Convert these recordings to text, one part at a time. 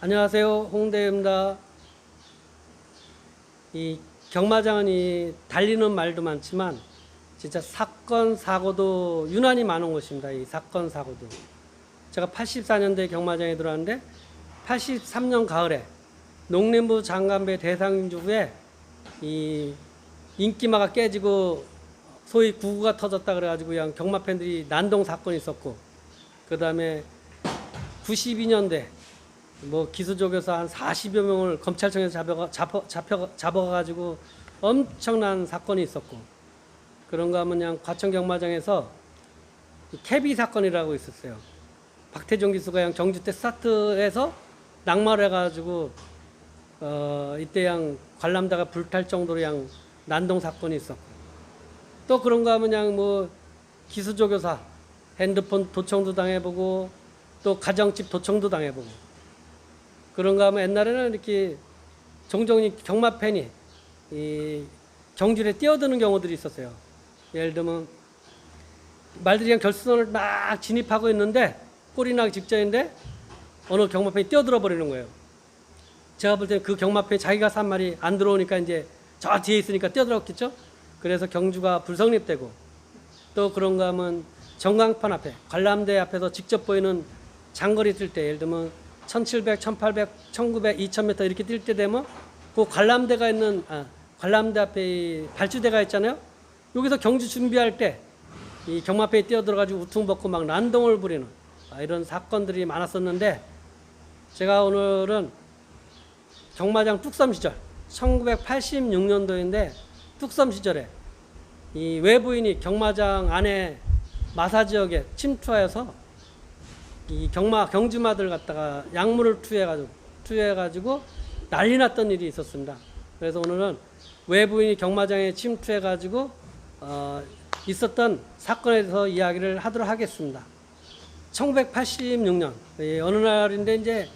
안녕하세요, 홍대입니다. 이 경마장은 이 달리는 말도 많지만 진짜 사건 사고도 유난히 많은 곳입니다. 이 사건 사고도. 제가 84년도에 경마장에 들어왔는데 83년 가을에 농림부 장관배 대상주부에 이 인기마가 깨지고 소위 구구가 터졌다 그래가지고 그냥 경마 팬들이 난동 사건이 있었고, 그 다음에 92년대 뭐 기수족에서 한 40여 명을 검찰청에서 잡아가지고 엄청난 사건이 있었고, 그런가 하면 그냥 과천 경마장에서 캐비 사건이라고 있었어요. 박태종 기수가 그냥 정주 때 스타트해서 낙마를 해가지고 이때 그냥 관람대가 불탈 정도로 그냥 난동 사건이 있었고, 또 그런가 하면 그냥 뭐 기수조교사 핸드폰 도청도 당해보고 또 가정집 도청도 당해보고, 그런가 하면 옛날에는 이렇게 종종 경마 팬이 이 경줄에 뛰어드는 경우들이 있었어요. 예를 들면 말들이 그냥 결승선을 막 진입하고 있는데 꼴이 나기 직전인데 어느 경마 팬이 뛰어들어 버리는 거예요. 제가 볼 때는 그 경마 팬이 자기가 산 말이 안 들어오니까 이제 저 뒤에 있으니까 뛰어들었겠죠. 그래서 경주가 불성립되고, 또 그런가 하면 전광판 앞에 관람대 앞에서 직접 보이는 장거리 뛸 때, 예를 들면 1700, 1800, 1900, 2000m 이렇게 뛸 때 되면 그 관람대가 있는 관람대 앞에 발주대가 있잖아요. 여기서 경주 준비할 때 이 경마패에 뛰어들어가지고 우퉁 벗고 막 난동을 부리는 이런 사건들이 많았었는데, 제가 오늘은 경마장 뚝섬 시절 1986년도인데 뚝섬 시절에 이 외부인이 경마장 안에 마사 지역에 침투하여서 이 경주마들 갖다가 약물을 투여해가지고 난리 났던 일이 있었습니다. 그래서 오늘은 외부인이 경마장에 침투해가지고 있었던 사건에 대해서 이야기를 하도록 하겠습니다. 1986년 어느 날인데 이제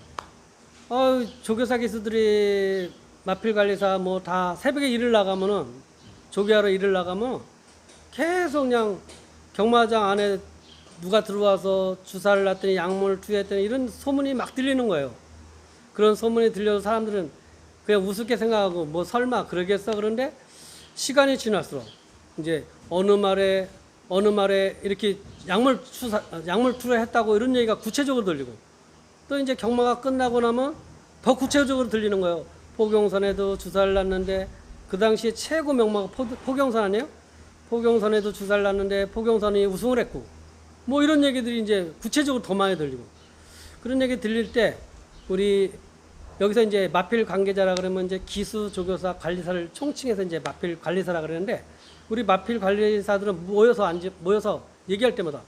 조교사 기수들이 마필관리사 뭐 다 새벽에 일을 나가면은 조교하러 일을 나가면 계속 그냥 경마장 안에 누가 들어와서 주사를 놨더니 약물을 투여했더니 이런 소문이 막 들리는 거예요. 그런 소문이 들려서 사람들은 그냥 우습게 생각하고 뭐 설마 그러겠어. 그런데 시간이 지날수록 이제 어느 말에 이렇게 약물 투여했다고 이런 얘기가 구체적으로 들리고, 또 이제 경마가 끝나고 나면 더 구체적으로 들리는 거예요. 포경선에도 주사를 놨는데 그 당시에 최고 명마가 포경선 아니에요? 포경선에도 주사를 놨는데 포경선이 우승을 했고, 뭐 이런 얘기들이 이제 구체적으로 더 많이 들리고, 그런 얘기 들릴 때 우리 여기서 이제 마필 관계자라 그러면 이제 기수, 조교사, 관리사를 총칭해서 이제 마필 관리사라 그러는데, 우리 마필 관리사들은 모여서 얘기할 때마다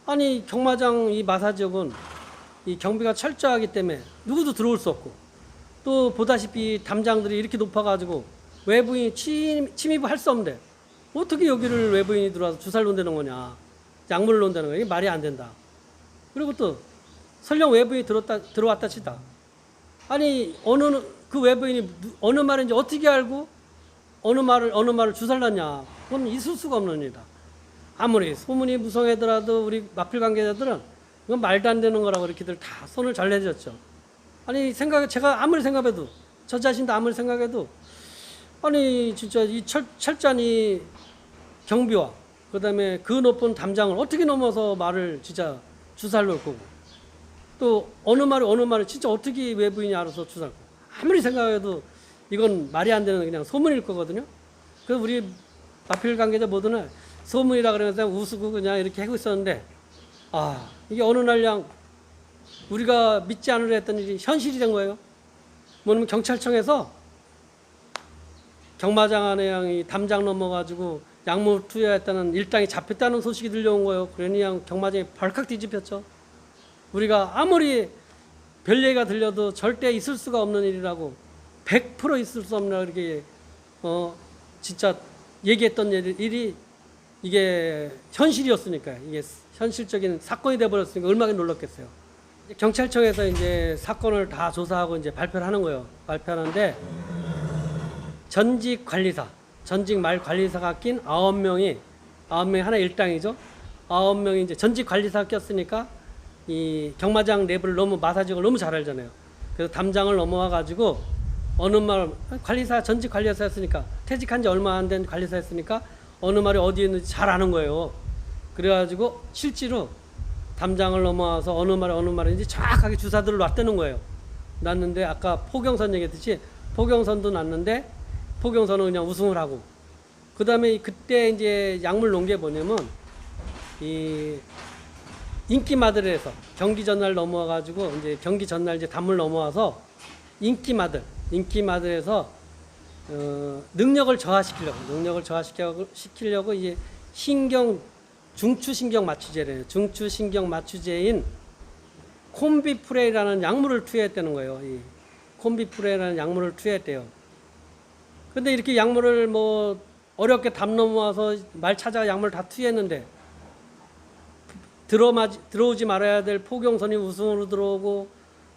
아니 경마장 이 마사 지역은 이 경비가 철저하기 때문에 누구도 들어올 수 없고, 또 보다시피 담장들이 이렇게 높아가지고 외부인이 침입을 할 수 없는데 어떻게 여기를 외부인이 들어와서 주사를 놓는다는 거냐, 약물을 놓는다는 거야. 이게 말이 안 된다. 그리고 또 설령 외부인이 들어왔다 치다, 아니 그 외부인이 어느 말인지 어떻게 알고 어느 말을 주사를 놨냐, 그건 있을 수가 없는 일이다. 아무리 소문이 무성하더라도 우리 마필 관계자들은 이건 말도 안 되는 거라고 이렇게들 다 손을 잘 내줬죠. 아니 제가 아무리 생각해도, 저 자신도 아무리 생각해도, 아니 진짜 이 철저한 이 경비와 그 다음에 그 높은 담장을 어떻게 넘어서 말을 진짜 주사를 놓을 거고, 또 어느 말을 진짜 어떻게 외부인이 알아서 주사를 놓고, 아무리 생각해도 이건 말이 안 되는 그냥 소문일 거거든요. 그래서 우리 마필 관계자 모두는 소문이라 그러면서 그냥 웃고 그냥 이렇게 하고 있었는데, 이게 어느 날 그냥 우리가 믿지 않으려 했던 일이 현실이 된 거예요. 뭐냐면 경찰청에서 경마장 안에 그냥 담장 넘어가지고 약물 투여했다는 일당이 잡혔다는 소식이 들려온 거예요. 그러니 그냥 경마장이 벌컥 뒤집혔죠. 우리가 아무리 별 얘기가 들려도 절대 있을 수가 없는 일이라고, 100% 있을 수 없는 이렇게 진짜 얘기했던 일이 이게 현실이었으니까, 이게 현실적인 사건이 돼버렸으니까 얼마나 놀랐겠어요. 경찰청에서 이제 사건을 다 조사하고 이제 발표를 하는 거예요. 발표하는데 전직 관리사, 전직 말 관리사가 낀 9명이 하나 일당이죠. 9명이 이제 전직 관리사가 꼈으니까 이 경마장 내부를 너무 마사지를 너무 잘 알잖아요. 그래서 담장을 넘어와 가지고 어느 말 관리사 전직 관리사였으니까 퇴직한 지 얼마 안 된 관리사였으니까 어느 말이 어디에 있는지 잘 아는 거예요. 그래가지고 실제로 담장을 넘어와서 어느 말인지 정확하게 주사들을 놨다는 거예요. 놨는데 아까 포경선 얘기했듯이 포경선도 놨는데 포경선은 그냥 우승을 하고 그 다음에 그때 이제 약물 놓은 게 뭐냐면 이 인기마들에서 경기 전날 넘어와가지고 이제 경기 전날 이제 단물 넘어와서 인기마들에서 능력을 저하시키려고 이제 중추신경 맞추제래요. 중추신경 맞추제인 콤비프레이라는 약물을 투여했다는 거예요. 이 콤비프레이라는 약물을 투여했대요. 근데 이렇게 약물을 뭐 어렵게 담 넘어와서 말 찾아가 약물을 다 투여했는데 들어오지 말아야 될 포경선이 우승으로 들어오고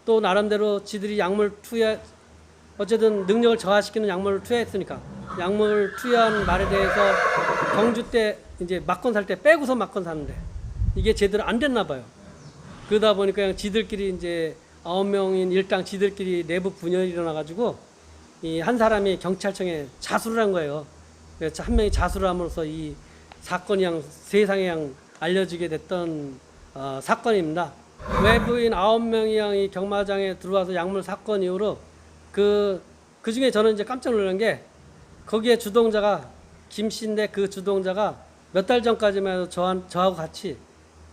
또 나름대로 지들이 약물 투여 어쨌든 능력을 저하시키는 약물을 투여했으니까 약물 투여한 말에 대해서 경주 때 이제 막건 살 때 빼고서 막건 사는데 이게 제대로 안 됐나 봐요. 그러다 보니까 그냥 지들끼리 이제 9명인 일당 지들끼리 내부 분열이 일어나가지고 이 한 사람이 경찰청에 자수를 한 거예요. 그래서 한 명이 자수를 함으로써 이 사건이 그냥 세상에 그냥 알려지게 됐던 사건입니다. 외부인 9명이 이 경마장에 들어와서 약물 사건 이후로 그 중에 저는 이제 깜짝 놀란 게 거기에 주동자가 김 씨인데 그 주동자가 몇 달 전까지만 해도 저하고 같이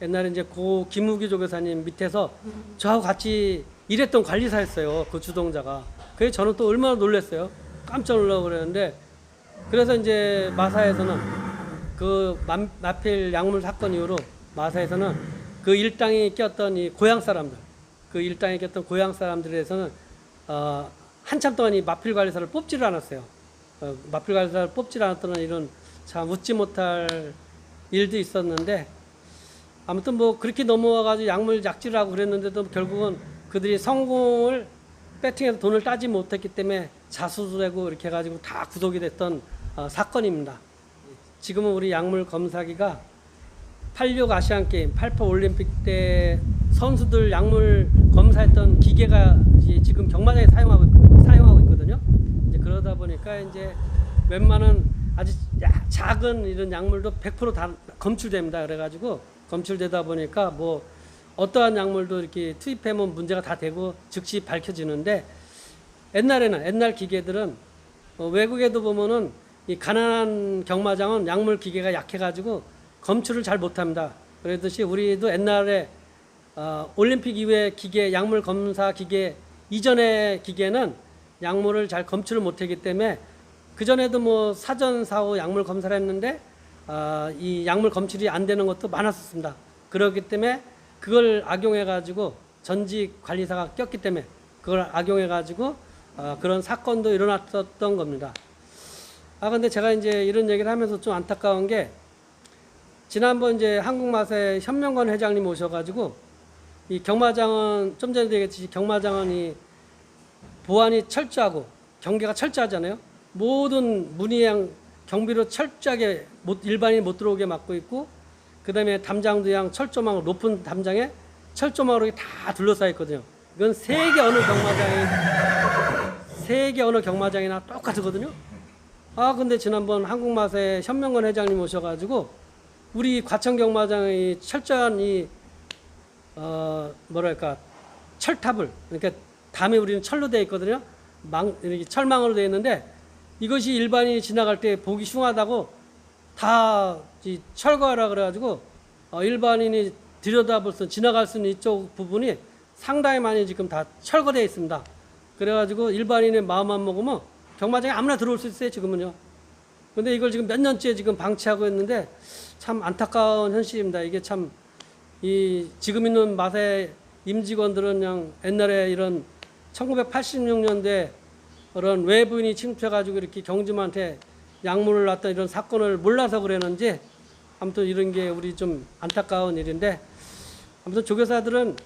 옛날에 이제 고 김우기 조교사님 밑에서 저하고 같이 일했던 관리사였어요. 그 주동자가. 그래서 저는 또 얼마나 놀랐어요. 깜짝 놀라고 그랬는데 그래서 이제 마사에서는 그 마필 약물 사건 이후로 마사에서는 그 일당이 꼈던 이 고향 사람들, 그 일당이 꼈던 고향 사람들에서는 한참 동안 이 마필 관리사를 뽑지를 않았어요. 마필 관리사를 뽑지를 않았던 이런 참 웃지 못할 일도 있었는데 아무튼 뭐 그렇게 넘어와가지고 약질을 하고 그랬는데도 결국은 그들이 성공을 배팅해서 돈을 따지 못했기 때문에 자수도 되고 이렇게 해가지고 다 구속이 됐던 사건입니다. 지금은 우리 약물 검사기가 86 아시안게임, 88 올림픽 때 선수들 약물 검사했던 기계가 이제 지금 경마장에 사용하고 있거든요. 이제 그러다 보니까 이제 웬만한 아주 작은 이런 약물도 100%다 검출됩니다. 그래가지고 검출되다 보니까 뭐 어떠한 약물도 이렇게 투입하면 문제가 다 되고 즉시 밝혀지는데 옛날 기계들은 외국에도 보면은 이 가난한 경마장은 약물 기계가 약해가지고 검출을 잘 못합니다. 그러듯이 우리도 옛날에 올림픽 이후에 기계, 약물 검사 기계 이전의 기계는 약물을 잘 검출을 못하기 때문에 그 전에도 뭐 사전 사후 약물 검사를 했는데 이 약물 검출이 안 되는 것도 많았었습니다. 그렇기 때문에 그걸 악용해가지고 전직 관리사가 꼈기 때문에 그걸 악용해가지고 그런 사건도 일어났었던 겁니다. 근데 제가 이제 이런 얘기를 하면서 좀 안타까운 게 지난번 이제 한국마세 현명건 회장님 오셔가지고 이 경마장은 좀 전에 얘기했듯이 경마장은 이 보안이 철저하고 경계가 철저하잖아요. 모든 문의양 경비로 철저하게 일반인이 못 들어오게 막고 있고 그 다음에 담장도 그냥 철조망 높은 담장에 철조망으로 다 둘러싸여 있거든요. 이건 세계 어느 경마장이나 똑같거든요. 근데 지난번 한국마세 현명건 회장님 오셔가지고 우리 과천 경마장의 철저한 이 철탑을 그러니까 담에 우리는 철로 되어 있거든요. 이렇게 철망으로 되어 있는데 이것이 일반인이 지나갈 때 보기 흉하다고 다 철거하라 그래가지고 일반인이 들여다볼 수 지나갈 수 있는 이쪽 부분이 상당히 많이 지금 다 철거되어 있습니다. 그래가지고 일반인의 마음만 먹으면 경마장에 아무나 들어올 수 있어요 지금은요. 근데 이걸 지금 몇 년째 지금 방치하고 있는데 참 안타까운 현실입니다. 이게 참 지금 있는 마세 임직원들은 그냥 옛날에 이런 1986년대 그런 외부인이 침투해가지고 이렇게 경주만한테 약물을 놨던 이런 사건을 몰라서 그랬는지 아무튼 이런 게 우리 좀 안타까운 일인데 아무튼 조교사들은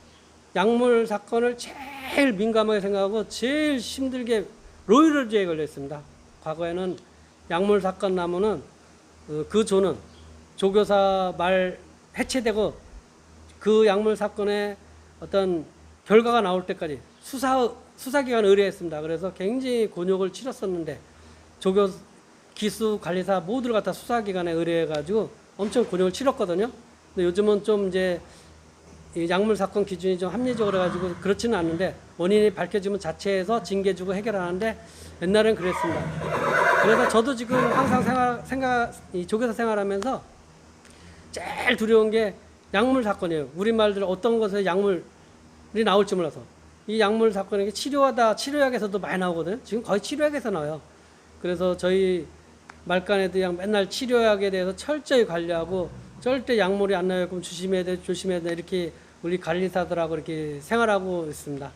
약물 사건을 제일 민감하게 생각하고 제일 힘들게 로이럴즈에 걸려 있습니다. 과거에는 약물 사건 나면은 그 조는 조교사 말 해체되고 그 약물 사건의 어떤 결과가 나올 때까지 수사기관 의뢰했습니다. 그래서 굉장히 곤욕을 치렀었는데 조교 기수 관리사 모두를 갖다 수사기관에 의뢰해가지고 엄청 곤욕을 치렀거든요. 근데 요즘은 좀 이제 이 약물 사건 기준이 좀 합리적으로 해가지고 그렇지는 않는데 원인이 밝혀지면 자체에서 징계 주고 해결하는데 옛날엔 그랬습니다. 그래서 저도 지금 항상 이 조교사 생활하면서 제일 두려운 게 약물 사건이에요. 우리 말대로 어떤 것에 약물이 나올지 몰라서. 이 약물 사건이 치료약에서도 많이 나오거든요. 지금 거의 치료약에서 나와요. 그래서 저희 말간에도 그냥 맨날 치료약에 대해서 철저히 관리하고 절대 약물이 안 나오게끔 조심해야 돼 이렇게 우리 관리사들하고 이렇게 생활하고 있습니다.